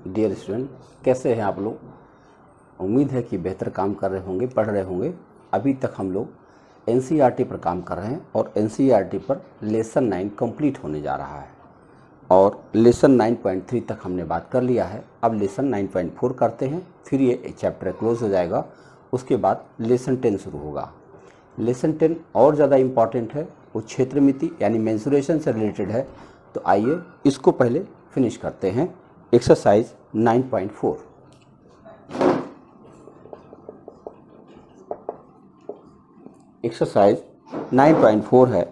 Dear student, कैसे हैं आप लोग। उम्मीद है कि बेहतर काम कर रहे होंगे, पढ़ रहे होंगे। अभी तक हम लोग एनसीईआरटी पर काम कर रहे हैं और एनसीईआरटी पर लेसन 9 कंप्लीट होने जा रहा है और लेसन 9.3 तक हमने बात कर लिया है। अब लेसन 9.4 करते हैं, फिर ये चैप्टर क्लोज हो जाएगा। उसके बाद लेसन 10 शुरू होगा। लेसन 10 और ज़्यादा इम्पॉर्टेंट है, वो क्षेत्र मिति यानी मेंसुरेशन से रिलेटेड है। तो आइए इसको पहले फिनिश करते हैं। एक्सरसाइज 9.4। एक्सरसाइज 9.4 है।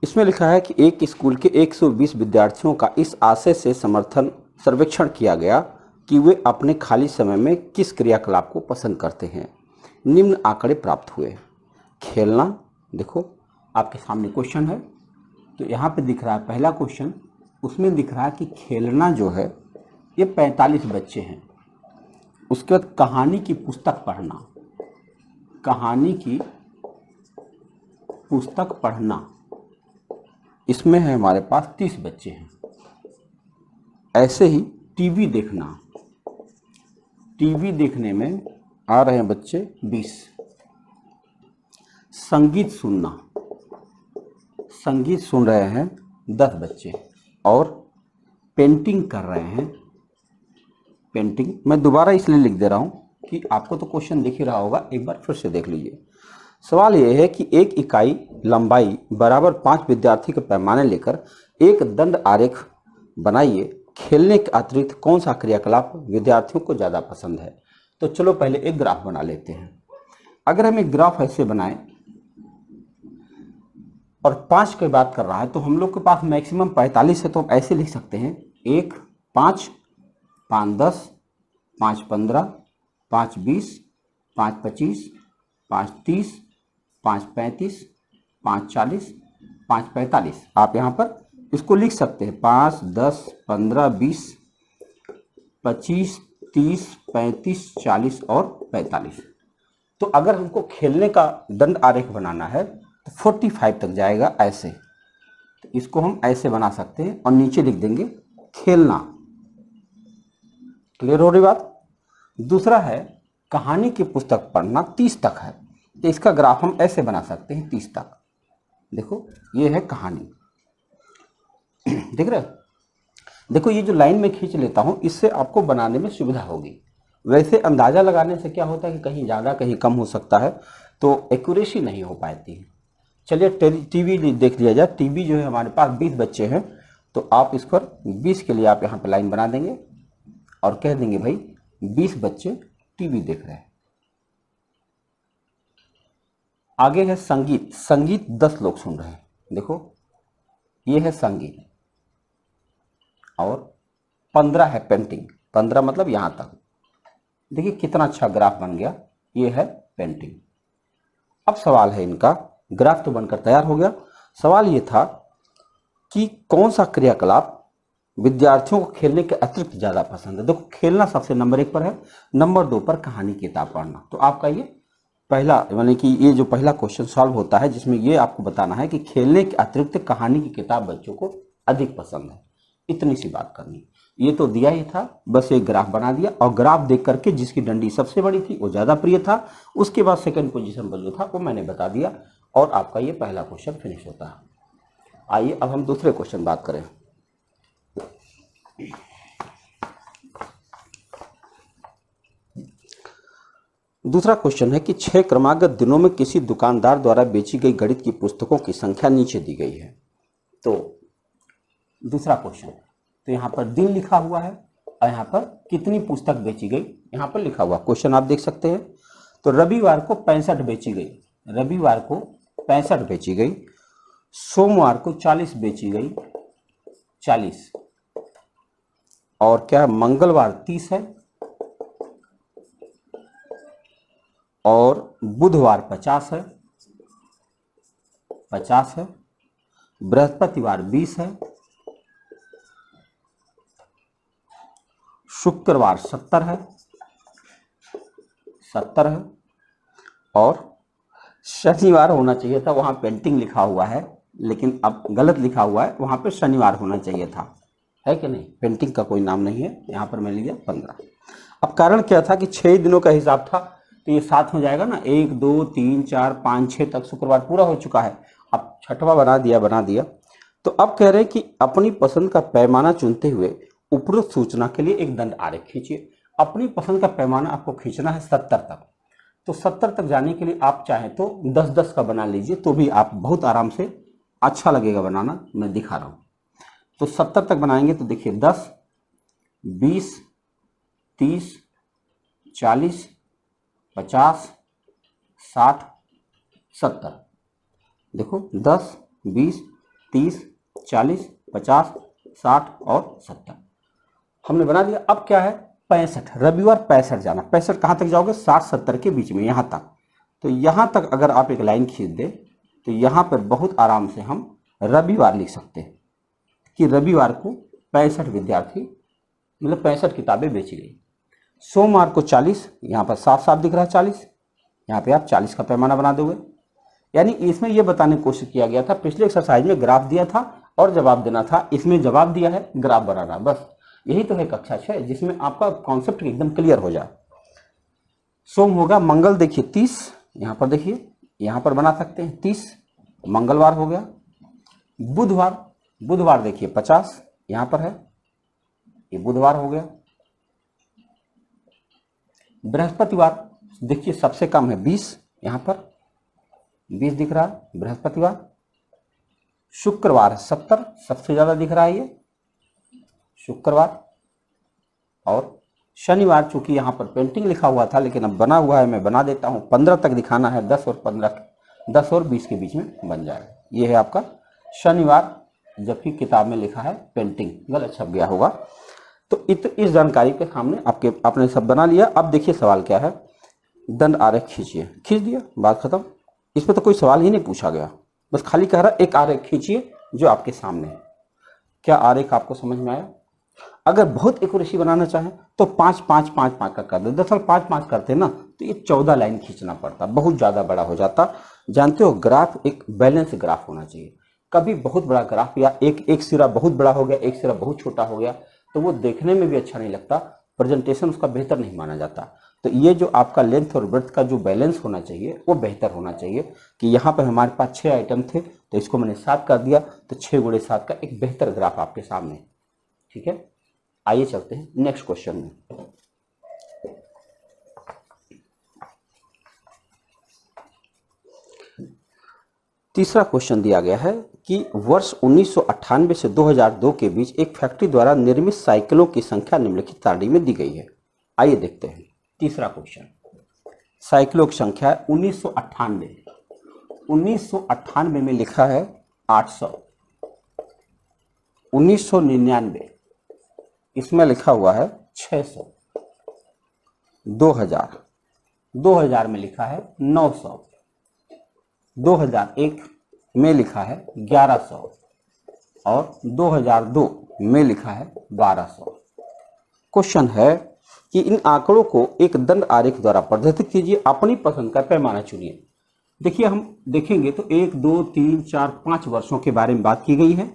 इसमें लिखा है कि एक स्कूल के 120 विद्यार्थियों का इस आशय से समर्थन सर्वेक्षण किया गया कि वे अपने खाली समय में किस क्रियाकलाप को पसंद करते हैं। निम्न आंकड़े प्राप्त हुए। खेलना, देखो आपके सामने क्वेश्चन है, तो यहाँ पे दिख रहा है पहला क्वेश्चन, उसमें दिख रहा है कि खेलना जो है ये 45 बच्चे हैं। उसके बाद कहानी की पुस्तक पढ़ना, कहानी की पुस्तक पढ़ना, इसमें है हमारे पास 30 बच्चे हैं। ऐसे ही टीवी देखना, टीवी देखने में आ रहे हैं बच्चे 20। संगीत सुनना, संगीत सुन रहे हैं 10 बच्चे। और पेंटिंग कर रहे हैं, पेंटिंग मैं दोबारा इसलिए लिख दे रहा हूँ कि आपको तो क्वेश्चन दिख ही रहा होगा, एक बार फिर से देख लीजिए। सवाल यह है कि एक इकाई लंबाई बराबर 5 विद्यार्थी के पैमाने लेकर एक दंड आरेख बनाइए। खेलने के अतिरिक्त कौन सा क्रियाकलाप विद्यार्थियों को ज़्यादा पसंद है। तो चलो पहले एक ग्राफ बना लेते हैं। अगर हम एक ग्राफ ऐसे बनाएं और 5 की बात कर रहा है तो हम लोग के पास मैक्सिमम 45 है, तो हम ऐसे लिख सकते हैं 1 5 5 10 5 15 5 20 5 25 5 30 5 35 5 40 5 45। आप यहाँ पर इसको लिख सकते हैं 5 10 15 20 25 30 35 40 और 45। तो अगर हमको खेलने का दंड आरेख बनाना है तो 45 तक जाएगा ऐसे। तो इसको हम ऐसे बना सकते हैं और नीचे लिख देंगे खेलना। क्लियर हो रही बात। दूसरा है कहानी की पुस्तक पढ़ना, 30 तक है, तो इसका ग्राफ हम ऐसे बना सकते हैं 30 तक। देखो ये है कहानी, देख रहे हो। देखो ये जो लाइन में खींच लेता हूं, इससे आपको बनाने में सुविधा होगी। वैसे अंदाजा लगाने से क्या होता है कि कहीं ज़्यादा कहीं कम हो सकता है, तो एक्यूरेसी नहीं हो पाती है। चलिए टीवी देख लिया जाए। टीवी जो है हमारे पास 20 बच्चे हैं, तो आप इस पर 20 के लिए आप यहाँ पर लाइन बना देंगे और कह देंगे भाई 20 बच्चे टीवी देख रहे हैं। आगे है संगीत, संगीत 10 लोग सुन रहे हैं। देखो ये है संगीत। और 15 है पेंटिंग, 15 मतलब यहां तक। देखिए कितना अच्छा ग्राफ बन गया, ये है पेंटिंग। अब सवाल है इनका, ग्राफ तो बनकर तैयार हो गया। सवाल ये था कि कौन सा क्रियाकलाप विद्यार्थियों को खेलने के अतिरिक्त ज्यादा पसंद है। देखो खेलना सबसे नंबर 1 पर है, नंबर 2 पर कहानी किताब पढ़ना। तो आपका ये पहला, यानी कि ये जो पहला क्वेश्चन सॉल्व होता है जिसमें ये आपको बताना है कि खेलने के अतिरिक्त कहानी की किताब बच्चों को अधिक पसंद है। इतनी सी बात करनी, ये तो दिया ही था, बस एक ग्राफ बना दिया। और ग्राफ देख करके जिसकी डंडी सबसे बड़ी थी वो ज्यादा प्रिय था, उसके बाद सेकंड पोजीशन पर जो था वो मैंने बता दिया और आपका ये पहला क्वेश्चन फिनिश होता है। आइए अब हम दूसरे क्वेश्चन बात करें। दूसरा क्वेश्चन है कि 6 क्रमागत दिनों में किसी दुकानदार द्वारा बेची गई गणित की पुस्तकों की संख्या नीचे दी गई है। तो दूसरा क्वेश्चन, तो यहाँ पर दिन लिखा हुआ है और यहाँ पर कितनी पुस्तक बेची गई यहाँ पर लिखा हुआ। क्वेश्चन आप देख सकते हैं। तो रविवार को 65 बेची गई, रविवार को 65 बेची गई। सोमवार को 40 बेची गई, 40। और क्या मंगलवार 30 है और बुधवार 50 है, 50 है। बृहस्पतिवार 20 है, शुक्रवार 70 है, 70 है। और शनिवार होना चाहिए था, वहां पेंटिंग लिखा हुआ है लेकिन अब गलत लिखा हुआ है, वहां पे शनिवार होना चाहिए था। है कि नहीं, पेंटिंग का कोई नाम नहीं है, यहाँ पर मैंने लिया 15। अब कारण क्या था कि 6 दिनों का हिसाब था, तो ये 7 हो जाएगा ना, 1 2 3 4 5 6 तक शुक्रवार पूरा हो चुका है। अब छठवां बना दिया। तो अब कह रहे हैं कि अपनी पसंद का पैमाना चुनते हुए उपरोक्त सूचना के लिए एक दंड आरेख खींचिए। अपनी पसंद का पैमाना आपको खींचना है 70 तक। तो 70 तक जाने के लिए आप चाहें तो 10-10 का बना लीजिए, तो भी आप बहुत आराम से, अच्छा लगेगा बनाना, मैं दिखा रहा हूँ। तो 70 तक बनाएंगे तो देखिए 10 20 30 40 50 60 70। देखो 10 20 30 40 50 60 और 70 हमने बना दिया। अब क्या है 65, रविवार 65 जाना। 65 कहाँ तक जाओगे, 60-70 के बीच में, यहाँ तक। तो यहाँ तक अगर आप एक लाइन खींच दें तो यहाँ पर बहुत आराम से हम रविवार लिख सकते हैं कि रविवार को 65 विद्यार्थी, मतलब 65 किताबें बेची गई। सोमवार को 40, यहाँ पर साफ साफ दिख रहा है 40, यहाँ पे आप 40 का पैमाना बना दोगे। यानी इसमें यह बताने की कोशिश किया गया था, पिछले एक्सरसाइज में ग्राफ दिया था और जवाब देना था, इसमें जवाब दिया है, ग्राफ बनाना, बस यही तो है कक्षा 6, जिसमें आपका कॉन्सेप्ट एकदम क्लियर हो जाए। सोम होगा, मंगल देखिए 30, यहाँ पर देखिए, यहाँ पर बना सकते हैं 30, मंगलवार हो गया। बुधवार देखिए 50, यहाँ पर है, ये बुधवार हो गया। बृहस्पतिवार देखिए सबसे कम है 20, यहाँ पर 20 दिख रहा है बृहस्पतिवार। शुक्रवार है 70, सबसे ज्यादा दिख रहा है ये शुक्रवार। और शनिवार, चूंकि यहाँ पर पेंटिंग लिखा हुआ था लेकिन अब बना हुआ है, मैं बना देता हूँ, 15 तक दिखाना है, 10 और 15, 10 और 20 के बीच में बन जाएगा। ये है आपका शनिवार, जबकि किताब में लिखा है पेंटिंग, गलत छप गया होगा। तो इस जानकारी के सामने आपने सब बना लिया। अब देखिए सवाल क्या है, दंड आरेख खींचिए। खींच दिया, बात खत्म। इसमें तो कोई सवाल ही नहीं पूछा गया, बस खाली कह रहा एक आरेख खींचिए जो आपके सामने है। क्या आरेख आपको समझ में आया? अगर बहुत एक्यूरेसी बनाना चाहें तो 5-5-5-5 का कर दो। दरअसल 5-5 करते ना तो ये 14 लाइन खींचना पड़ता, बहुत ज्यादा बड़ा हो जाता। जानते हो, ग्राफ एक बैलेंस ग्राफ होना चाहिए। कभी बहुत बड़ा ग्राफ या एक सिरा बहुत बड़ा हो गया, एक सिरा बहुत छोटा हो गया, तो वो देखने में भी अच्छा नहीं लगता, प्रेजेंटेशन उसका बेहतर नहीं माना जाता। तो ये जो आपका लेंथ और ब्रेड्थ का जो बैलेंस होना चाहिए वो बेहतर होना चाहिए। कि यहाँ पर हमारे पास 6 आइटम थे तो इसको मैंने 7 कर दिया, तो 6 × 7 का एक बेहतर ग्राफ आपके सामने। ठीक है, आइए चलते हैं नेक्स्ट क्वेश्चन में। तीसरा क्वेश्चन दिया गया है कि वर्ष 1998 से 2002 के बीच एक फैक्ट्री द्वारा निर्मित साइकिलों की संख्या निम्नलिखित सारणी में दी गई है। आइए देखते हैं तीसरा क्वेश्चन। साइकिलों की संख्या 1998 में लिखा है 800, 1999 इसमें लिखा हुआ है 600, 2000 में लिखा है 900, 2001 में लिखा है 1100 और 2002 में लिखा है 1200। क्वेश्चन है कि इन आंकड़ों को एक दंड आरेख द्वारा प्रदर्शित कीजिए, अपनी पसंद का पैमाना चुनिए। देखिए हम देखेंगे तो 1 2 3 4 5 वर्षों के बारे में बात की गई है,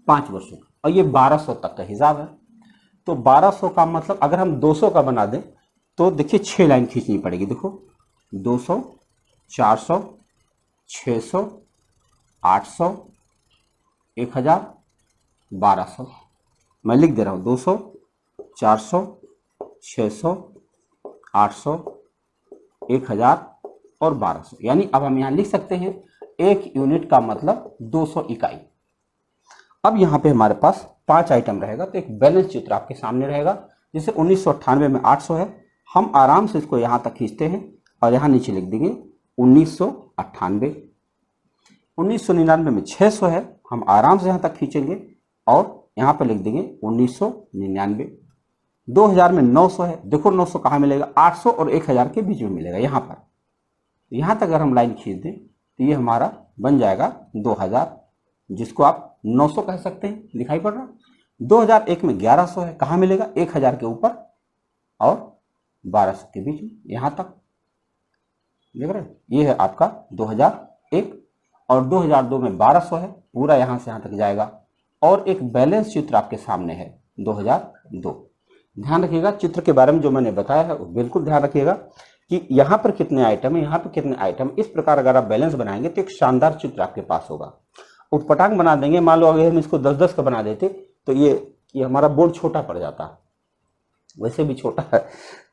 5 वर्षों का, और ये 1200 तक का हिसाब है। तो 1200 का मतलब अगर हम 200 का बना दें तो देखिए 6 लाइन खींचनी पड़ेगी। देखो 200, 400, 600, 800, 1000, 1200। मैं लिख दे रहा हूँ 200, 400, 600, 800, 1000 और 1200। यानी अब हम यहाँ लिख सकते हैं 1 यूनिट का मतलब 200 इकाई। अब यहाँ पे हमारे पास 5 आइटम रहेगा तो एक बैलेंस चित्र आपके सामने रहेगा। जैसे 1998 में 800 है, हम आराम से इसको यहाँ तक खींचते हैं और यहाँ नीचे लिख देंगे 1998। 1999 में 600 है, हम आराम से यहाँ तक खींचेंगे और यहाँ पर लिख देंगे 1999। 2000 में 900 है, देखो 900 कहाँ मिलेगा, 800 और 1000 के बीच में मिलेगा यहाँ पर। यहाँ तक अगर हम लाइन खींच दें तो ये हमारा बन जाएगा 2000, जिसको आप 900 कह सकते हैं, दिखाई पड़ रहा। 2001 में 1100 है, कहाँ मिलेगा, 1000 के ऊपर और 1200 के बीच में, यहाँ तक देख रहे हैं। ये है आपका 2001। और 2002 में 1200 है, पूरा यहाँ से यहाँ तक जाएगा और एक बैलेंस चित्र आपके सामने है 2002। ध्यान रखिएगा चित्र के बारे में जो मैंने बताया है बिल्कुल ध्यान रखिएगा कि यहाँ पर कितने आइटम है, यहाँ पर कितने आइटम। इस प्रकार अगर आप बैलेंस बनाएंगे तो एक शानदार चित्र आपके पास होगा। उटपटांग बना देंगे, मान लो अगर हम इसको 10-10 का बना देते तो ये हमारा बोर्ड छोटा पड़ जाता, वैसे भी छोटा है।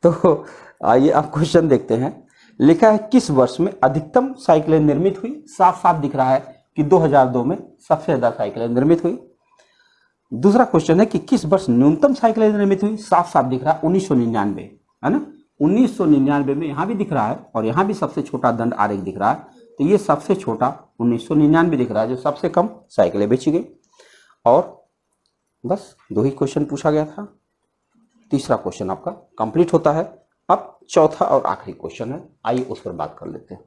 तो आइए आप क्वेश्चन देखते हैं। लिखा है किस वर्ष में अधिकतम साइकिलें निर्मित हुई। साफ साफ दिख रहा है कि 2002 में सबसे ज्यादा साइकिलें निर्मित हुई। दूसरा क्वेश्चन है कि किस वर्ष न्यूनतम साइकिलें निर्मित हुई। साफ साफ दिख रहा है 1999, है ना। 1999 में यहां भी दिख रहा है और यहां भी सबसे छोटा दंड आरेख दिख रहा है। तो ये सबसे छोटा 1999 दिख रहा है जो सबसे कम साइकिलें बेची गई। और बस 2 ही क्वेश्चन पूछा गया था। तीसरा क्वेश्चन आपका कंप्लीट होता है। अब चौथा और आखिरी क्वेश्चन है, आइए उस पर बात कर लेते हैं।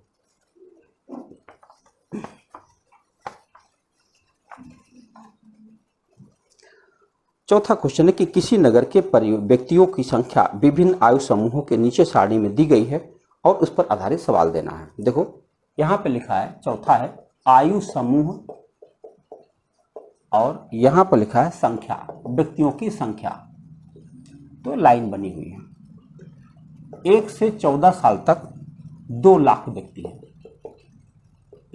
चौथा क्वेश्चन है कि किसी नगर के व्यक्तियों की संख्या विभिन्न आयु समूहों के नीचे सारणी में दी गई है और उस पर आधारित सवाल देना है। देखो यहां पे लिखा है, चौथा है आयु समूह और यहां पर लिखा है संख्या, व्यक्तियों की संख्या। तो लाइन बनी हुई है, 1 से 14 साल तक 2 लाख व्यक्ति है,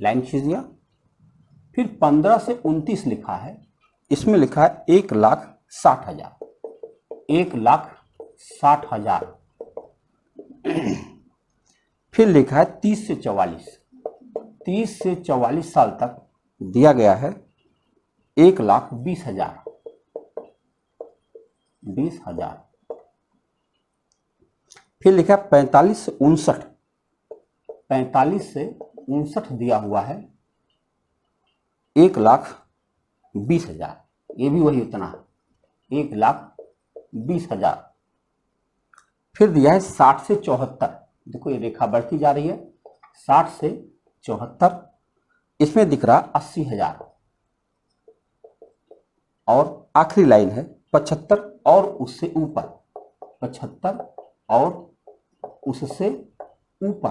लाइन खींच दिया। फिर 15 से 29 लिखा है, इसमें लिखा है 1,60,000, 1,60,000। फिर लिखा है 30 से 44, 30 से 44 साल तक दिया गया है 1,20,000, 20,000। फिर लिखा है 45 से 59, 45 से 59 दिया हुआ है 1,20,000, ये भी वही उतना है 1,20,000। फिर दिया है 60 से 74, देखो ये रेखा बढ़ती जा रही है, 60 से 74, इसमें दिख रहा 80,000। और आखिरी लाइन है 75 और उससे ऊपर, 75 और उससे ऊपर।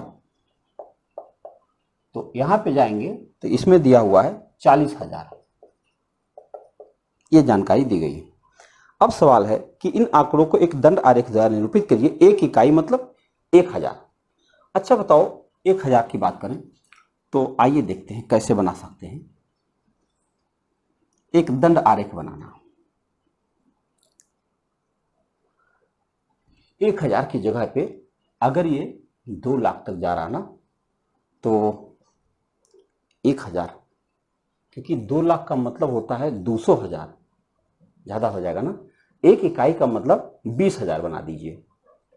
तो यहां पे जाएंगे तो इसमें दिया हुआ है 40,000, ये जानकारी दी गई है। अब सवाल है कि इन आंकड़ों को एक दंड आरेख द्वारा निरूपित करिए। एक इकाई मतलब 1000। अच्छा बताओ 1000 की बात करें तो आइए देखते हैं कैसे बना सकते हैं एक दंड आरेख बनाना। 1000 की जगह पे अगर ये 2 लाख तक जा रहा ना तो 1000, क्योंकि 2 लाख का मतलब होता है 200,000, ज्यादा हो जाएगा ना। एक इकाई का मतलब 20,000 बना दीजिए,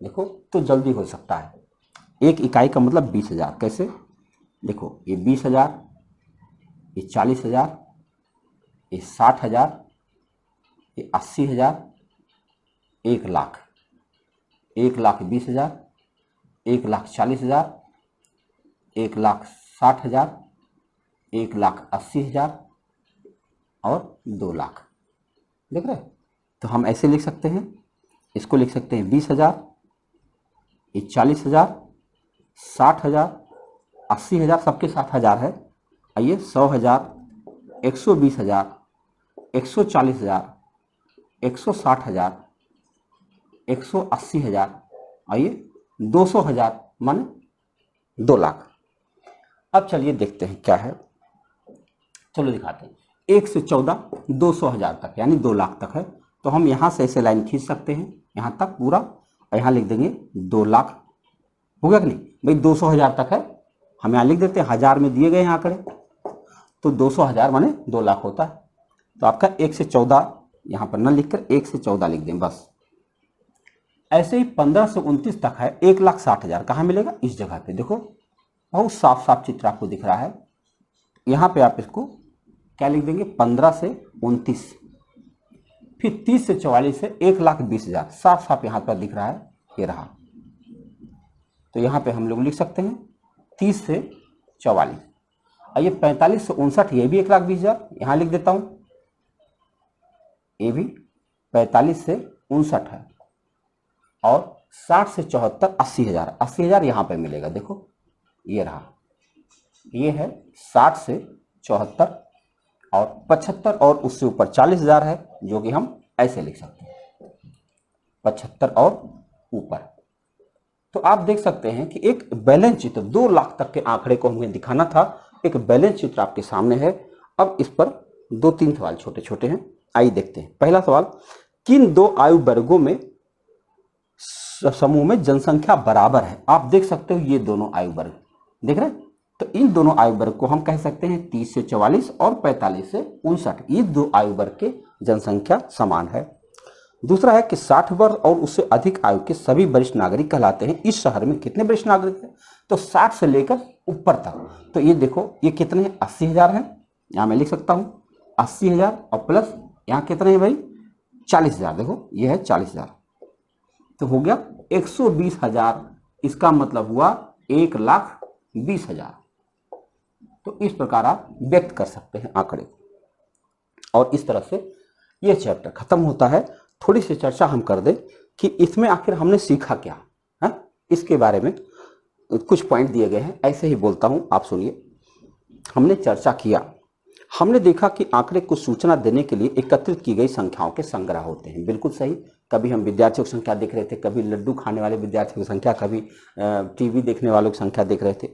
देखो तो जल्दी हो सकता है। एक इकाई का मतलब 20,000, कैसे देखो ये 20,000, ये 40,000, ये 60,000, ये 80,000, 1 लाख, 1,20,000, 1,40,000, 1,60,000, 1,80,000 और 2 लाख। देख रहे हैं? तो हम ऐसे लिख सकते हैं, इसको लिख सकते हैं 20,000, ये 40,000, 60,000, 80,000, सबके साथ 1000 है। आइए 100,000, 120,000, 140,000, 160,000, 180,000, आइए 200,000 माने 2 लाख। अब चलिए देखते हैं क्या है, चलो दिखाते हैं। 1 से 14 200,000 तक यानी 2 लाख तक है, तो हम यहां से ऐसे लाइन खींच सकते हैं यहां तक पूरा, और यहां लिख देंगे 2 लाख। हो गया कि नहीं भाई, 200,000 तक है, हम यहां लिख देते हैं, 1000 में दिए गए हैं आंकड़े, तो 200,000 माने 2 लाख होता है। तो आपका 1 से 14 यहां पर न लिखकर 1 से 14 लिख दें बस। ऐसे ही 15 से 29 तक है 1,60,000, कहां मिलेगा, इस जगह पे देखो, बहुत साफ साफ चित्र आपको दिख रहा है। यहां पे आप इसको क्या लिख देंगे, 15 से 29, फिर 30 से 44 है 1,20,000, साफ साफ यहां पर दिख रहा है, ये रहा। तो यहां पे हम लोग लिख सकते हैं 30 से 44। आइए 45 से 59, ये भी 1,20,000, यहां लिख देता हूं, ये भी 45 से 59 है। और 60 से 74 80,000, 80,000 यहां पे मिलेगा, देखो ये रहा, ये है 60 से 74, और 75 और उससे ऊपर 40,000 है, जो कि हम ऐसे लिख सकते हैं 75 और ऊपर। तो आप देख सकते हैं कि एक बैलेंस चित्र 2 लाख तक के आंकड़े को हमें दिखाना था, एक बैलेंस चित्र आपके सामने है। अब इस पर 2-3 सवाल छोटे छोटे हैं, आइए देखते हैं। पहला सवाल, किन 2 आयु वर्गों में समूह में जनसंख्या बराबर है? आप देख सकते हो ये दोनों आयु वर्ग देख रहे हैं, तो इन दोनों आयु वर्ग को हम कह सकते हैं 30 से 44 और 45 से 59, ये 2 आयु वर्ग के जनसंख्या समान है। दूसरा है कि 60 वर्ष और उससे अधिक आयु के सभी वरिष्ठ नागरिक कहलाते हैं। इस शहर में कितने वरिष्ठ नागरिक हैं? तो 60 से लेकर ऊपर तक। तो ये देखो, ये कितने हैं? 80,000 है, यहाँ मैं लिख सकता हूँ 80,000 और प्लस यहाँ कितने हैं भाई? 40,000। देखो ये है 40,000, तो हो गया 120,000। इसका मतलब हुआ 1,20,000। तो इस प्रकार आप व्यक्त कर सकते हैं आंकड़े को, और इस तरह से यह चैप्टर खत्म होता है। थोड़ी सी चर्चा हम कर दें कि इसमें आखिर हमने सीखा क्या है, इसके बारे में कुछ पॉइंट दिए गए हैं, ऐसे ही बोलता हूं, आप सुनिए। हमने चर्चा किया, हमने देखा कि आंकड़े को सूचना देने के लिए एकत्रित की गई संख्याओं के संग्रह होते हैं। बिल्कुल सही। कभी हम विद्यार्थियों की संख्या देख रहे थे, कभी लड्डू खाने वाले विद्यार्थियों की संख्या, कभी टीवी देखने वालों की संख्या देख रहे थे।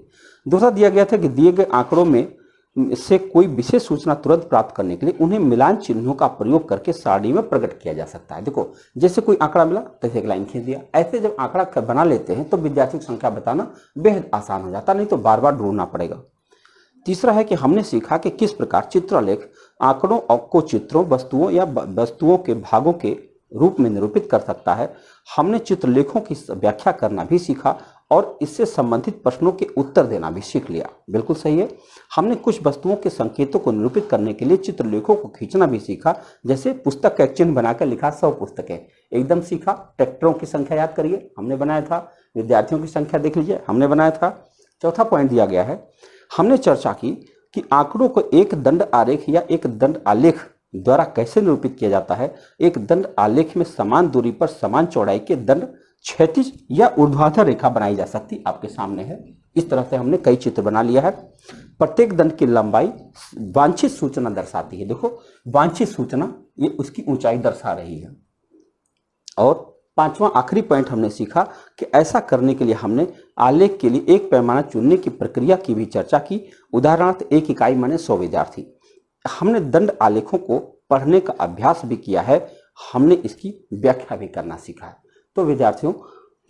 दूसरा दिया गया था कि दिए गए आंकड़ों में से कोई विशेष सूचना तुरंत प्राप्त करने के लिए उन्हें मिलान चिन्हों का प्रयोग करके सारणी में प्रकट किया जा सकता है। देखो, जैसे कोई आंकड़ा मिला तो एक लाइन खींच दिया। ऐसे जब आंकड़ा बना लेते हैं तो विद्यार्थियों की संख्या बताना बेहद आसान हो जाता, नहीं तो बार बार ढूंढना पड़ेगा। तीसरा है कि हमने सीखा कि किस प्रकार चित्रलेख आंकड़ों को चित्रों, वस्तुओं या वस्तुओं के भागों के रूप में निरूपित कर सकता है। हमने चित्रलेखों की व्याख्या करना भी सीखा और इससे संबंधित प्रश्नों के उत्तर देना भी सीख लिया। बिल्कुल सही है। हमने कुछ वस्तुओं के संकेतों को निरूपित करने के लिए चित्रलेखों को खींचना भी सीखा, जैसे पुस्तक का एक चिन्ह बनाकर लिखा 100 पुस्तकें, एकदम सीखा। ट्रैक्टरों की संख्या याद करिए, हमने बनाया था। विद्यार्थियों की संख्या देख लीजिए, हमने बनाया था। चौथा पॉइंट दिया गया है, हमने चर्चा की कि आंकड़ों को एक दंड आरेख या एक दंड आलेख द्वारा कैसे निरूपित किया जाता है। एक दंड आलेख में समान दूरी पर समान चौड़ाई के दंड क्षैतिज या ऊर्ध्वाधर रेखा बनाई जा सकती, आपके सामने है। इस तरह से हमने कई चित्र बना लिया है। प्रत्येक दंड की लंबाई वांछित सूचना दर्शाती है। देखो, वांछित सूचना ये उसकी ऊंचाई दर्शा रही है। और पांचवा आखिरी पॉइंट हमने सीखा कि ऐसा करने के लिए हमने आलेख के लिए एक पैमाना चुनने की प्रक्रिया की भी चर्चा की। उदाहरणार्थ, एक इकाई माने 100 विद्यार्थी। हमने दंड आलेखों को पढ़ने का अभ्यास भी किया है, हमने इसकी व्याख्या भी करना सीखा है। तो विद्यार्थियों,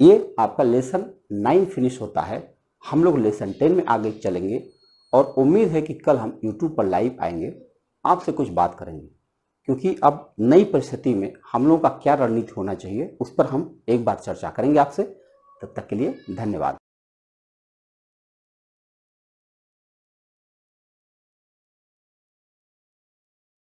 ये आपका लेसन 9 फिनिश होता है। हम लोग लेसन 10 में आगे चलेंगे और उम्मीद है कि कल हम YouTube पर लाइव आएंगे, आपसे कुछ बात करेंगे, क्योंकि अब नई परिस्थिति में हम लोगों का क्या रणनीति होना चाहिए उस पर हम एक बार चर्चा करेंगे आपसे। तब तक के लिए धन्यवाद।